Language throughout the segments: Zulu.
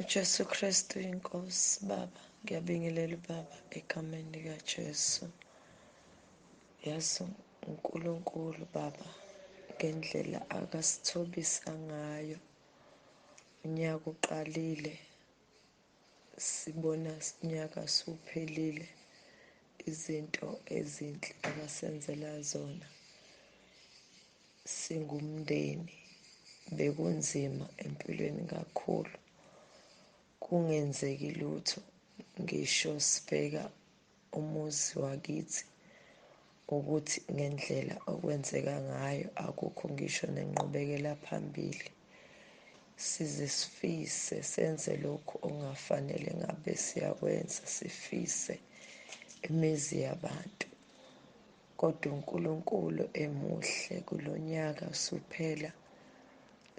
uJesu Kristu inkosi. Baba, ngiyabingelela Baba egameni likaJesu. Yazi uNkulunkulu Baba ngendlela akasithobisa ngayo. Unyaka uqalile, sibona unyaka suphelile. Izinto ezinhle akasenzela zona. Singumndeni, bekunzima empilweni kakhulu. Kungenzeki lutho, ngisho sibheka umuzi wakithi ukuthi ngendlela okwenzeka ngayo akukho ngisho nenqubekela phambili. Size sifise senze lokhu ongafanele ngabe siyakwenza, sifise imizi yabantu. Kodwa uNkulunkulu emuhle kulonyaka usuphela.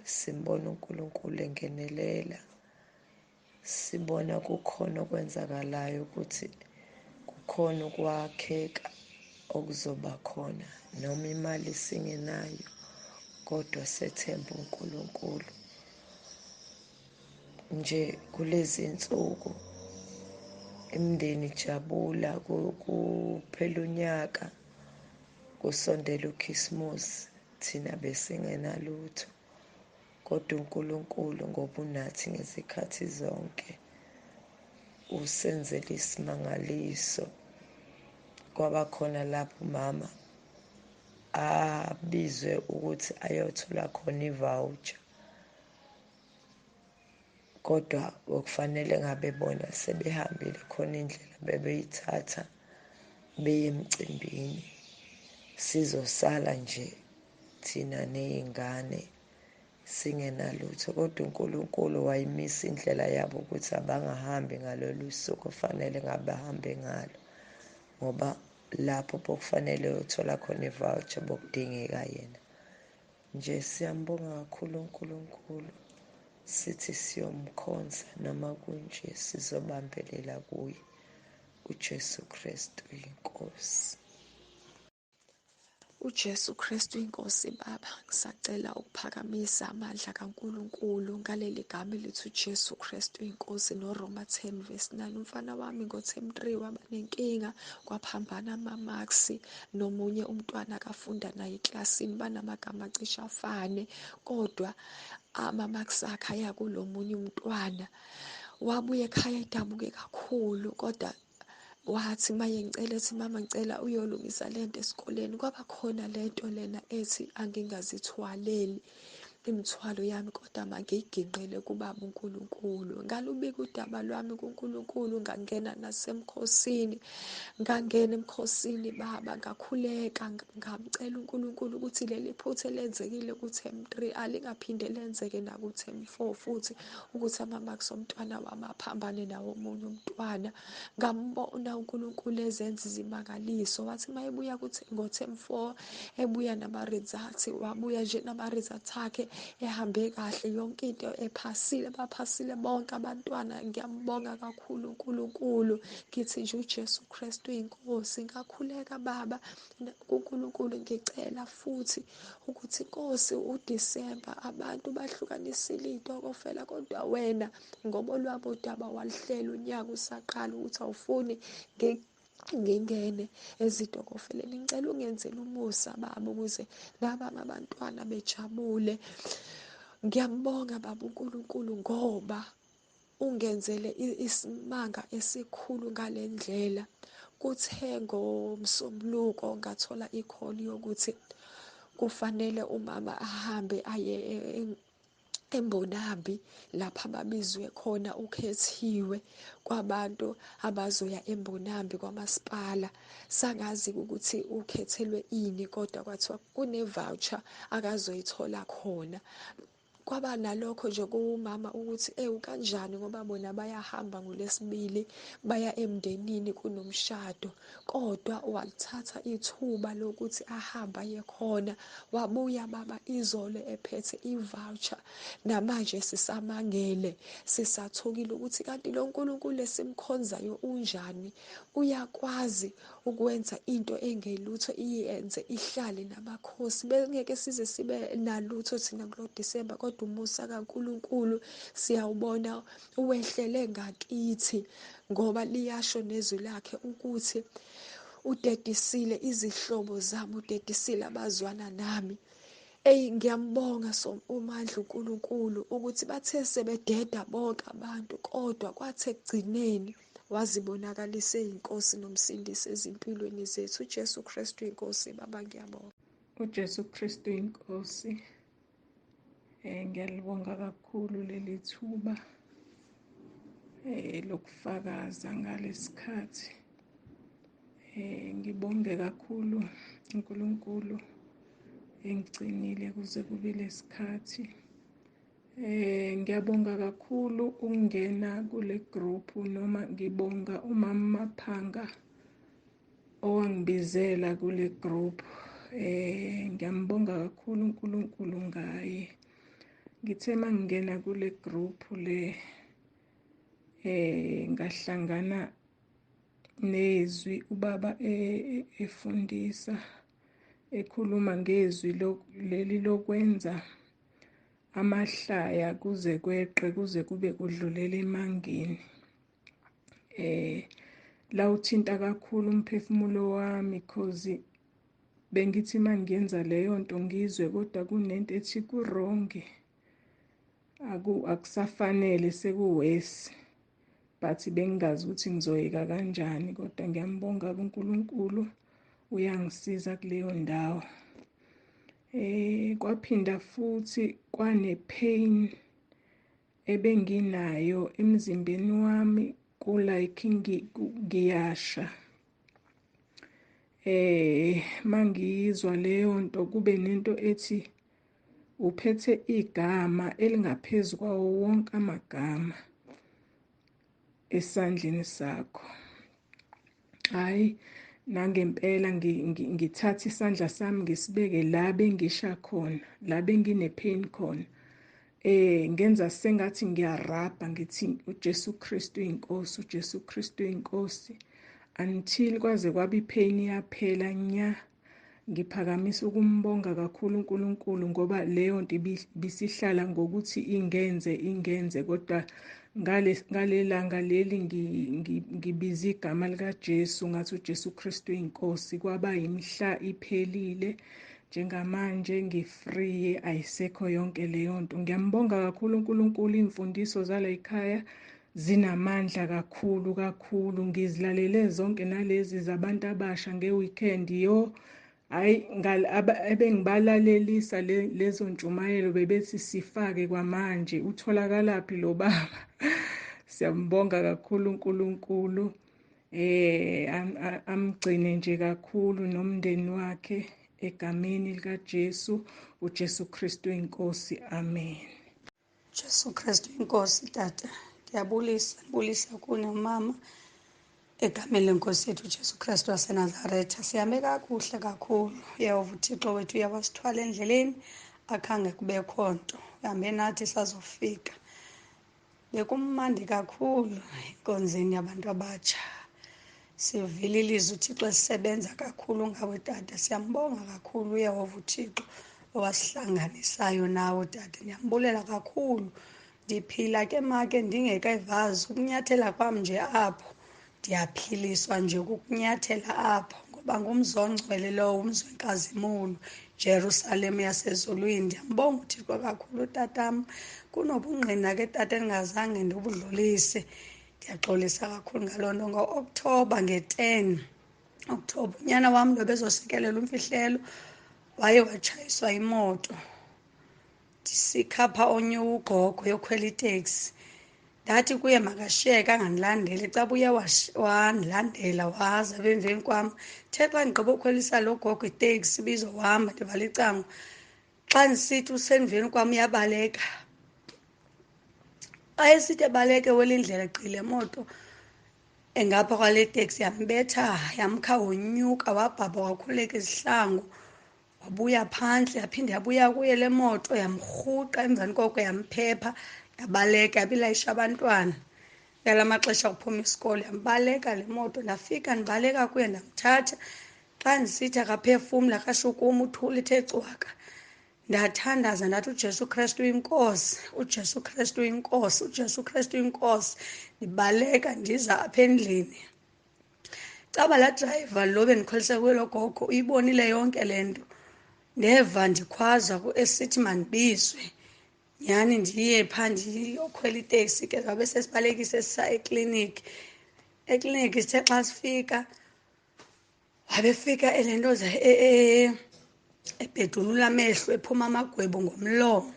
Simbona uNkulunkulu engenelela. Sibona kukhona okwenzakalayo ukuthi kukhona ukwakheka okuzoba khona. Noma imali singenayo, kodwa sethemba uNkulunkulu. Nje kulezi insuku imindeni ijabula, kuphela unyaka, kusondela ukhisimusi, thina besingenalutho. Kodwa uNkulunkulu ngoba unathi ngezikhathi zonke usenzele isimangaliso. Kwabakhona lapho umama abizwe ukuthi ayothola khona i-voucher. Kodwa okufanele ngabe bona sebehambile khona indlela bebeyithatha beye emcimbini. Sizosala nje thina ney'ngane singenalutho. Kodwa uNkulunkulu wayimisa indlela yabo ukuthi abangahambi ngalolu suku ofanele ngabe bahambe ngalo. Ngoba lapho bokufanele uyothola khona i-voucher bokudingeka yena. Nje siyambonga kakhulu uNkulunkulu. Sithi siyomkhonza noma kunje sizobambelela kuye. uJesu Kristu inkosi. uJesu Kristu inkosi Baba, ngisacela ukuphakamisa amandla kaNkulunkulu ngaleli gama elithi uJesu Kristu inkosi. NoRoma 10:9, umfana wami ngo-term 3 waba nenkinga, kwaphambana ama-marks. Nomunye umntwana akafunda naye eklasini, banamagama acishe afane, kodwa ama-marks akhe aya kulo munye umntwana. Wabuya ekhaya edabuke kakhulu, kodwa wathi maye ngicela ethi mama ngicela uyolungisa lento esikoleni. Kwaba khona lento lena ethi angingazithwaleli imithwalo yami, kodwa mangiyiginqele kubaba uNkulunkulu. Ngalubika udaba lwami kuNkulunkulu, ngangena nasemkhosini. Ngangena emkhosini Baba, ngakhuleka, ngamcela uNkulunkulu ukuthi leli phutha elenzekile ku-term 3 alingaphinde lenzeke naku-term 4 futhi, ukuthi ama-marks omntwana wami aphambane nawo omunye umntwana. Ngambona uNkulunkulu ezenza izimangaliso. Wathi uma ebuya ngo-term 4 ebuya nama-results, wabuya nje nama-results akhe ehambe kahle, yonke into ephasile, baphasile bonke abantwana. Ngiyambonga kakhulu uNkulunkulu. Ngithi nje uJesu Kristu inkosi. Ngakhuleka Baba kuNkulunkulu, ngicela futhi ukuthi Nkosi, uDisemba abantu bahlukanisile iy'tokofela, kodwa wena ngoba olwabo udaba walihlela unyaka usaqala ukuthi awufuni ngingene ezitokofeleni. Ngicela ungenzele umusa Baba ukuze nabami abantwana bejabule. Ngiyambonga Baba uNkulunkulu ngoba ungenzele isimanga esikhulu ngale ndlela. Kuthe ngoMsombuluko ngathola ikholi yokuthi kufanele umama ahambe aye eMbonambi, lapha babizwe khona ukhethiwe kwabantu abazoya eMbonambi kwamasipala. Sangazi ukuthi ukhethelwe ini, kodwa kwathiwa kune-voucher akazoyithola khona. Kwaba nalokho nje kuwumama ukuthi kanjani ngoba bona bayahamba ngoLwesibili baya emndenini kunomshado, kodwa walithatha ithuba lokuthi ahambe aye khona. Wabuya Baba izolo ephethe i-voucher. Namanje sisamangele, sisathukile ukuthi kanti lo Nkulunkulu esimkhonzayo unjani, uyakwazi ukwenza into engelutho iyenze ihlale namakhosi. Bengeke size sibe nalutho thina kulo Disemba, kodwa kodwa umusa kaNkulunkulu siyawubona uwehlele ngakithi, ngoba liyasho nezwi lakhe ukuthi udedisile izihlobo zami, udedisile abazwana nami. Ngiyambonga uMandla uNkulunkulu ukuthi bathe sebededa bonke abantu, kodwa kwathi ekugcineni wazibonakalisa eyinkosi nomsindisi ezimpilweni zethu. uJesu Kristu inkosi. Baba, ngiyabonga. uJesu Kristu inkosi. Ngiyalibonga kakhulu leli thuba lokufakaza ngalesikhathi. Ngibonge kakhulu uNkulunkulu engigcinile kuze kube lesikhathi. Ngiyabonga kakhulu ukungena kule group, noma ngibonga umama Maphanga owangibizela kule group. Ngiyambonga kakhulu uNkulunkulu ngaye. Ngithe mangingena kule group le ngahlangana neZwi, ubaba efundisa ekhuluma ngezwi leli lokwenza amahlaya kuze kweqe kuze kube kudlulela emangeni. La uthinta kakhulu umphefumulo wami because bengithi mangiyenza leyo nto ngizwe kodwa kunento ethi kuronge, akusafanele, sekuwesi, but bengingazi ukuthi ngizoyeka kanjani. Kodwa ngiyambonga uNkulunkulu, uyangisiza kuleyo ndawo. Kwaphinda futhi kwane-pain ebenginayo emzimbeni wami, like ngiyasha. Mangiyizwa leyo nto kube nento ethi uphethe igama elingaphezu kwawo wonke amagama esandleni sakho. Hayi, nangempela ngithatha isandla sami ngisibeke la bengisha khona, la bengine-pain khona. Ngenza sengathi ngiyarabha ngithi uJesu Kristu inkosi, uJesu Kristu inkosi, until kwaze kwaba i-pain yaphela nya. Ngiphakamisa ukumbonga kakhulu uNkulunkulu ngoba leyo nto bisihlala ngokuthi ingenze, kodwa ngalelanga leli ngibiza igama likaJesu, ngathi uJesu Kristu inkosi, kwaba imhla iphelile. Njengamanje ngifree, ayisekho yonke leyo nto. Ngiyambonga kakhulu uNkulunkulu. Imfundiso zala eKhaya zinamandla kakhulu. Ngizilalele zonke nalezi zabantu abasha nge-weekend. Hayi, ebengibalalelisa lezo ntshumayelo bebethi sifake kwamanje, utholakalaphi lo baba? Siyambonga kakhulu uNkulunkulu. Amgcine nje kakhulu nomndeni wakhe egameni likaJesu, uJesu Kristu inkosi. Amen. Jesu Kristu inkosi. Tata, ngiyabulisa kune mama egameni lenkosi yethu uJesu Kristu waseNazaretha. Sihambe kakuhle kakhulu. Yehova uThixo wethu uyabasithwala endleleni, akhange kubekho nto. Uhambe nathi sazofika. Bekumandi kakhulu enkonzeni yabantu abatsha. Sivile ilizwi uThixo lisebenza kakhulu ngawe tata. Siyambonga kakhulu Yehova uThixo owasihlanganisayo nawe tata. Ngiyambulela kakhulu. Ndiphila ke make ndingekayivazi ukunyathela kwam nje apho. Ndiyaphiliswa nje kukunyathela apho, ngoba ngumzongcwele lowo, umzwenkazimulo, Jerusalem yasezulwini. Ndiyambonga uThixo kakhulu tatam. Kunobungqina ke tata endingazange ndibudlulise. Ndiyaxolisa kakhulu ngaloo nto. Ngo-Okthobha, nge-10 Okthobha, unyana wam lo bezosikelela umfihlelo waye watshayiswa imoto. Ndisikhapha onye ugogo yokhwela iteksi. Ndathi kuye makashiyeke angandilandeli. Xa buye wandilandela waza emveni kwam. The xa ndigqiba ukhwelisa lo gogo iteksi ibizohamba, ndivala icango. Xa ndisithi usemveni kwam uyabaleka. Xa esithi ebaleke weli ndlela egqile moto engapha kwale teksi, yambetha yamkha wonyuka, wabhabha wakhuleka izihlangu, wabuya phantsi, yaphinde yabuya kuye le moto, yamrhuqa. Emveni koko yamphepha, yabaleka, yabilayisha abantwana. Ngala maxesha kuphuma isikolo, yambaleka le moto. Ndafika ndibaleka kuye, ndamthatha. Xa ndisithi akaphefumla, akashukuma, uthula ithe cwaka. ndathandaza ndathi uJesu Kristu uyinkosi, uJesu Kristu uyinkosi, uJesu Kristu uyinkosi. Ndibaleka ndiza apha endlini. Caba laa drayiva lo bendikhwelise kwelo gogo uyibonile yonke le nto. Ndeva ndikhwaza esithi mandibizwe. Nyhani ndiye phaa ndiyokhwela iteksi ke zabe sesibalekise sisa ekliniki. Ekliniki sithe xa sifika wabefika elento ebhedulula amehlo ephuma amagwebu ngomlomo.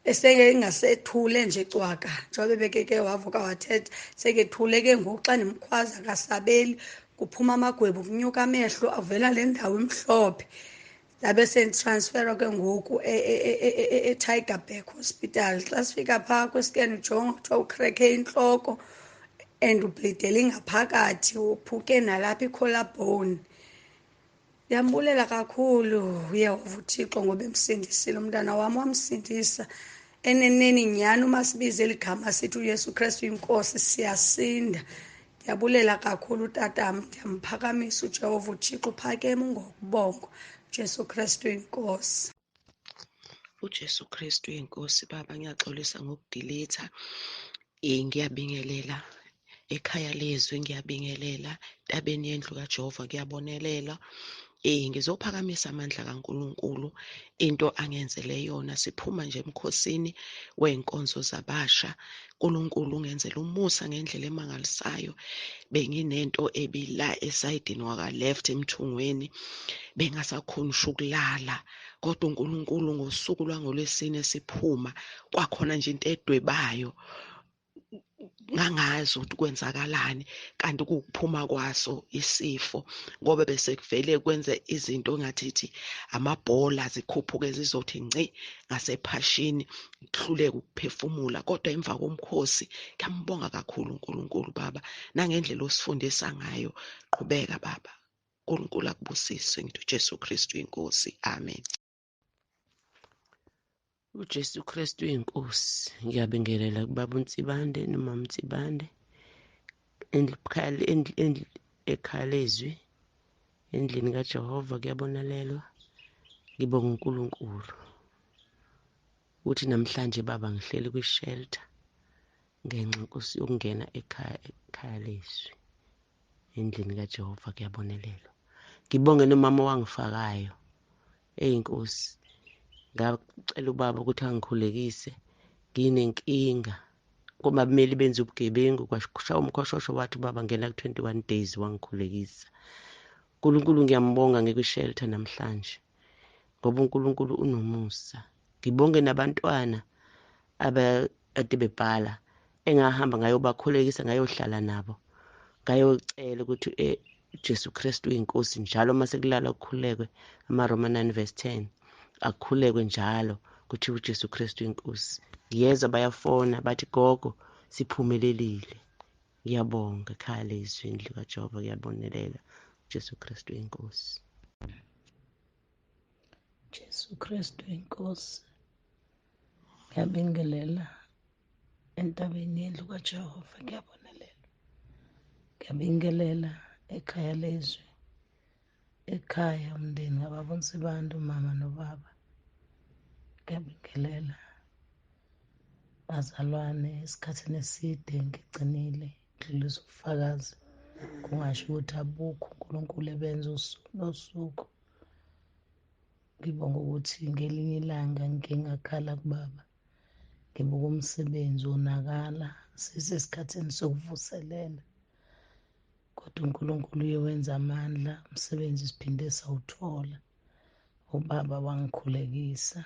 Esengeingasethule nje cwaka njengoba bekeke wavuka wathetha sekethule ke ngoku xa ndimkhwaza kasabeli kuphuma amagwebu kunyuka amehlo avela le ndawo imhlophe. Ndabe senditransferwa ke ngoku eTigerberg Hospital. Xa sifika phaa kwiskeni ujonga kuthiwa ukrekhe intloko and ubhlidele ingaphakathi uphuke nalapha i-collarbone. Ndiyambulela kakhulu uYehova uThixo ngoba emsindisile umntana wam, wamsindisa. Eneneni nyhani uma sibize eli gama sithi uYesu Kristu yinkosi siyasinda. Ndiyabulela kakhulu tatam, ndiyamphakamisa uJehova uThixo, uphakeme ungokubongwa. uJesu Kristu yinkosi. uJesu Kristu inkosi. Baba, ngiyaxolisa ngokudilitha. Ngiyabingelela ekhaya leZwi, ngiyabingelela entabeni yendlu kaJehova, ngiyabonelela. Ngizophakamisa amandla kaNkulunkulu, into angenzele yona. Siphuma nje emkhosini wey'nkonzo zabasha. Nkulunkulu ungenzela umusa ngendlela emangalisayo. Benginento ebila esayidini waka-left emthungweni, bengasakhoni ukulala. Kodwa uNkulunkulu ngosuku lwangolwesine siphuma, kwakhona nje into edwebayo. Ngangazi ukuthi kwenzakalani, kanti kukuphuma kwaso isifo, ngoba bese kuvele kwenze izinto ngathi amabhola zikhuphuke zizothi nci ngasephashini, kuhluleke ukuphefumula. Kodwa emva komkhosi ngiyambonga kakhulu uNkulunkulu Baba nangendlela osifundisa ngayo. Qhubeka Baba, uNkulunkulu akubusise. Ngithi uJesu Kristu inkosi, amen. uJesu Kristu inkosi. Ngiyabingelela kubaba uNtsibande nomama uNtsibande, ekhaya leZwi, endlini kaJehova kuyabonelelwa. Ngibonga uNkulunkulu ukuthi namhlanje baba ngihleli kwi-shelter ngenxa yokungena ekhaya leZwi, endlini kaJehova kuyabonelelwa. Ngibonge nomama wangifakayo, eyinkosi. Ngacela ubaba ukuthi angikhulekise, nginenkinga ngoba kumele benze ubugebengu. Kwashaya umkhoshosho wathi ubaba ngena ku-21 days wangikhulekisa. uNkulunkulu ngiyambonga ngekwi-shelter namhlanje ngoba uNkulunkulu unomusa. Ngibonge nabantwana ade bebhala engahamba ngayobakhulekisa, ngayohlala nabo, ngayocela ukuthi uJesu Kristu uyinkosi. Njalo uma sekulala kukhulekwe amaRoma 9:10, akukhulekwe njalo kuthiwa uJesu Kristu inkosi. Ngiyeza bayafona bathi gogo siphumelelile. Ngiyabonga ekhaya leZwi, indlu kaJehova kuyabonelela. uJesu Kristu inkosi. Jesu Kristu inkosi. Ngiyabingelela entabeni yendlu kaJehova, ngiyabonelela. Ngiyabingelela ekhaya leZwi, ekhaya umndeni kababa uNtsibande, umama nobaba. Ngiyabingelela bazalwane, esikhathini eside ngigcinile ngidlulisa ubufakazi, kungasho ukuthi abukho uNkulunkulu ebenza usuku nosuku. Ngibonga ukuthi ngelinye ilanga ngike ngakhala kubaba, ngibuka umsebenzi onakala, sisesikhathini sokuvuselela. Kodwa uNkulunkulu uyewenza amandla, umsebenzi siphinde sawuthola. Ubaba wangikhulekisa,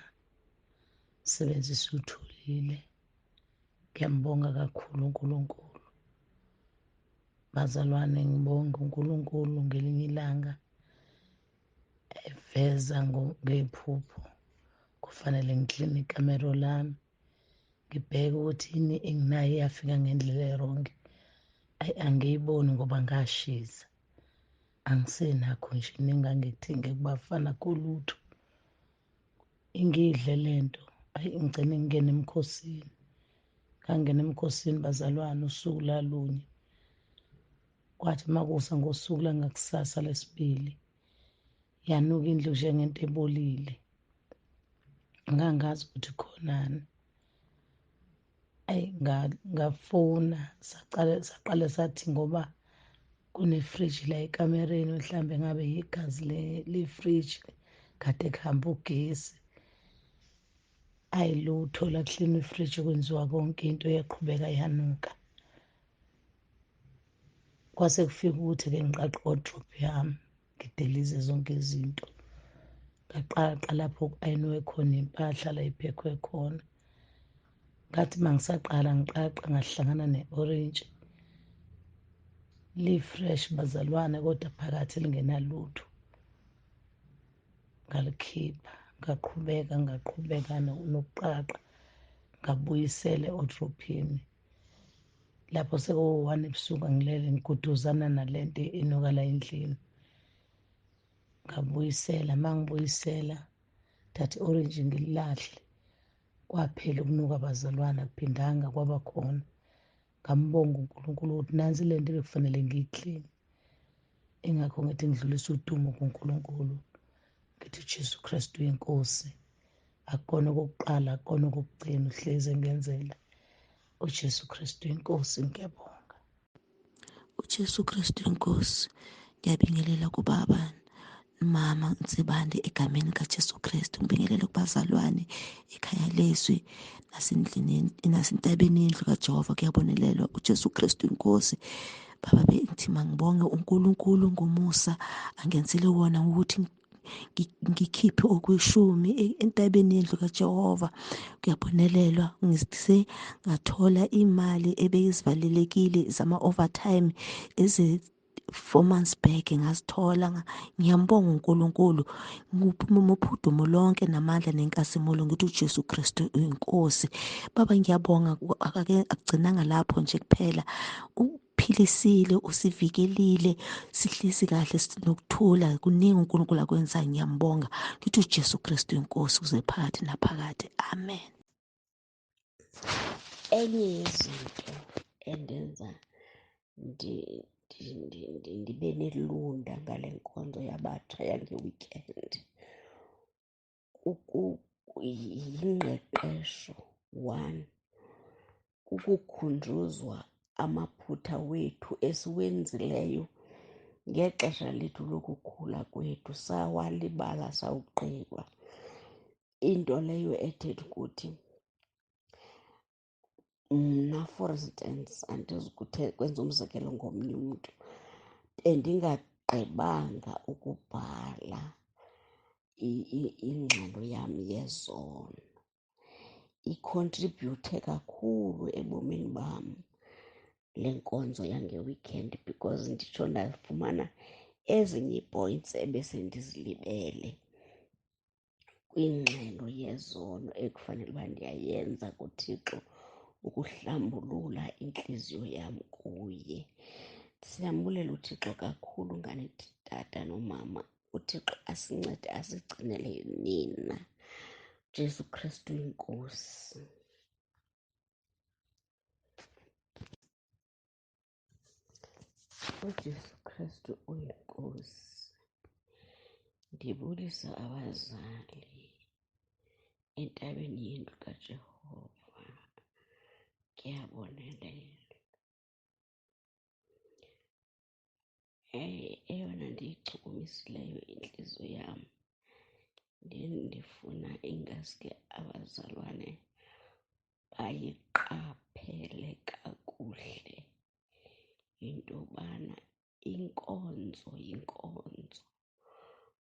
umsebenzi siwutholile. Ngiyambonga kakhulu uNkulunkulu. Bazalwane, ngibonga uNkulunkulu ngelinye ilanga eveza ngephupho. Kufanele ngikline ikamero lami, ngibheke ukuthi yini enginayo iyafika ngendlela erongi. Angiyiboni ngoba ngashiza, angisenakho nje nengangithinge kubafana kolutho. Ingidle lento, ngigcine ngingena emkhosini. Ngangena emkhosini bazalwane usuku lalunye. Kwathi makusa ngosuku langakusasa lesibili, yanuka indlu njengento ebolile. ngangazi ukuthi khonani. Ayi ngafona saqale sathi ngoba kunefriji la ekamereni mhlambe ngabe igazi lefriji kade kuhamba ugesi. Ayilutho la kuhlima ifriji kwenziwa konke into yaqhubeka yanuka. Kwase kufika ukuthi-ke ngiqaqa i-wardrobe yami ngidelize zonke izinto. Ngaqaqa lapho ku-ayiniwe khona impahla la iphekhwe khona. Ngathi uma ngisaqala ngiqaqa ngahlangana ne-orintshi li-fresh bazalwane kodwa phakathi lingenalutho. Ngalikhipha ngaqhubeka nokuqaqa ngabuyisela e-wardrobe-ini. Lapho sekuwu-1 ebusuku angilele ngiguduzana nalento enuka la endlini. Ngabuyisela mangibuyisela thatha i-orintshi ngililahle. Kwaphela ukunuka bazalwane akuphindanga kwaba khona. Ngambonga uNkulunkulu ukuthi nansi lento ebekufanele ngiyikline. Ingakho ngithi ngidlulisa udumo kuNkulunkulu. Ngithi uJesu Kristu inkosi. Akukona okokuqala, akukona okokugcina, uhlezi engenzela. uJesu Kristu inkosi, ngiyabonga. uJesu Kristu inkosi, ngiyabingelela kubaba mama Nsibande egameni kaJesu Kristu. Ngibingelela kubazalwane ekhaya leZwi nasentabeni yendlu kaJehova. Kuyabonelelwa uJesu Kristu inkosi. Baba bethi mangibonge uNkulunkulu ngomusa angenzile wona ukuthi ngikhiphe okweshumi entabeni yendlu kaJehova. Kuyabonelelwa ngise ngathola imali ebeyizivalelekile zama-overtime 4 months back ngazithola. Ngiyambonga uNkulunkulu, ngiphume uphudumo lonke namandla nenkazimulo ngithi uJesu Kristu uyinkosi. Baba ngiyabonga, akugcinanga lapho nje kuphela, uphilisile, usivikelile, sihlezi kahle sinokuthula. Kuningi uNkulunkulu akwenzayo, ngiyambonga ngithi uJesu Kristu inkosi kuze phakathi naphakade, amen. Enye yezinto endenza ndibe nelunda ngale nkonzo yabatsha yange-weekend yingqeqesho. 1, ukukhunjuzwa amaphutha wethu esiwenzileyo ngexesha lethu lokukhula kwethu, sawalibala sawugqiba. Into leyo ethetha ukuthi mna for instance kwenza umzekelo ngomnye umntu, bendingagqibanga ukubhala ingxelo yam yezono. Icontribute kakhulu ebomini bam le nkonzo yange-weekend because nditsho ndafumana ezinye ii-points ebesendizilibele kwingxelo yezono ekufanele uba ndiyayenza kuThixo ukuhlambulula intliziyo yam kuye. Siyambulela uThixo kakhulu nganithi tata nomama. uThixo asincede asigcinele nina. Jesu Kristu inkosi. uJesu Kristu uyinkosi. Ndibulisa abazali entabeni yendlu kaJehova. Ndiyabonelela. Eyona ndiyichukumisileyo intliziyo yam, ndifuna ingaske abazalwane bayiqaphele kakuhle into yobana inkonzo yinkonzo,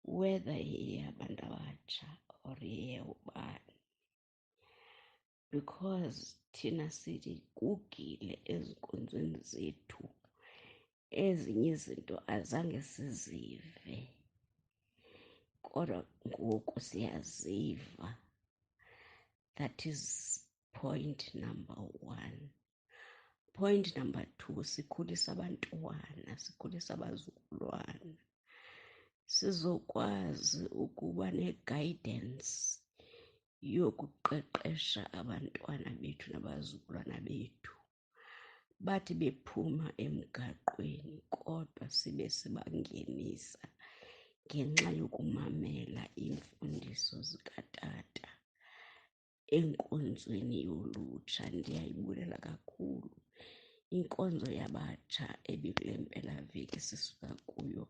whether yeyabantu abatsha or yeyobani. Because thina sithi kugile ezinkonzweni zethu, ezinye izinto azange sizive, kodwa ngoku siyaziva. That is point number 1. Point number 2, sikhulisa abantwana, sikhulisa abazukulwana, sizokwazi ukuba ne-guidance yokuqeqesha abantwana bethu nabazukulwana bethu. Bathi bephuma emgaqweni kodwa sibe sibangenisa ngenxa yokumamela iimfundiso zikatata. enkonzweni yolutsha. Ndiyayibulela kakhulu inkonzo yabatsha ebikule mpelaveki sisuka kuyo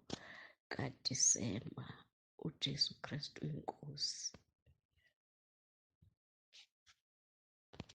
kaDisemba. uJesu Kristu inkosi.